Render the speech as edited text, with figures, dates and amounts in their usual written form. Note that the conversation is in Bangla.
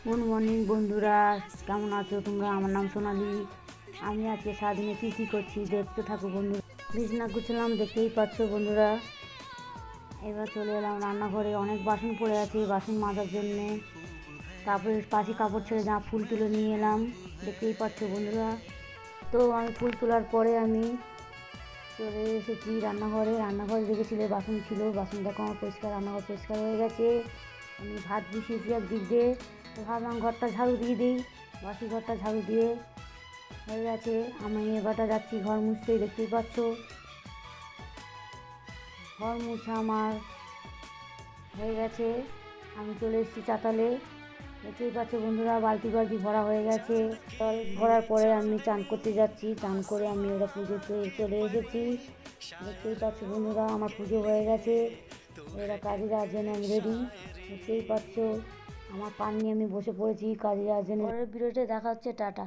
গুড মর্নিং বন্ধুরা, কেমন আছো তোমরা? আমার নাম সোনালি। আমি আজকে সারাদিনে কী করছি দেখতে থাকো বন্ধুরা। বিছানা গুছলাম, দেখতেই পাচ্ছ বন্ধুরা। এবার চলে এলাম রান্নাঘরে, অনেক বাসন পড়ে আছে বাসন মাজার জন্যে। তারপরে পাশে কাপড় ছেড়ে যা ফুল তুলে নিয়ে এলাম, দেখতেই পাচ্ছ বন্ধুরা। তো আমি ফুল তোলার পরে আমি চলে এসেছি রান্নাঘরে দেখেছিলে বাসন ছিল, বাসন দেখো আমার পরিষ্কার, রান্নাঘর পরিষ্কার হয়ে গেছে। আমি ভাত বসিয়েছি একদিক দিয়ে, তো ভাবলাম ঘরটা ঝাড়ু দিয়ে দিই। বাসি ঘরটা ঝাড়ু দিয়ে হয়ে গেছে। আমি এবারটা যাচ্ছি ঘর মুছতেই, দেখতেই পাচ্ছ ঘর মুছা আমার হয়ে গেছে। আমি চলে এসেছি চাতালে, দেখতেই পাচ্ছ বন্ধুরা। বালতি বালতি ভরা হয়ে গেছে। জল ভরার পরে আমি চান করতে যাচ্ছি, চান করে আমি ওরা পুজোতে চলে এসেছি। দেখতেই পাচ্ছ বন্ধুরা, আমার পুজো হয়ে গেছে। এরা কাজে যাওয়ার জন্য আমি রেডি, দেখতেই পাচ্ছ। আমার পান নিয়ে আমি বসে পড়েছি কাজে যাওয়ার জন্য। পরের ভিডিওতে দেখা হচ্ছে, টাটা।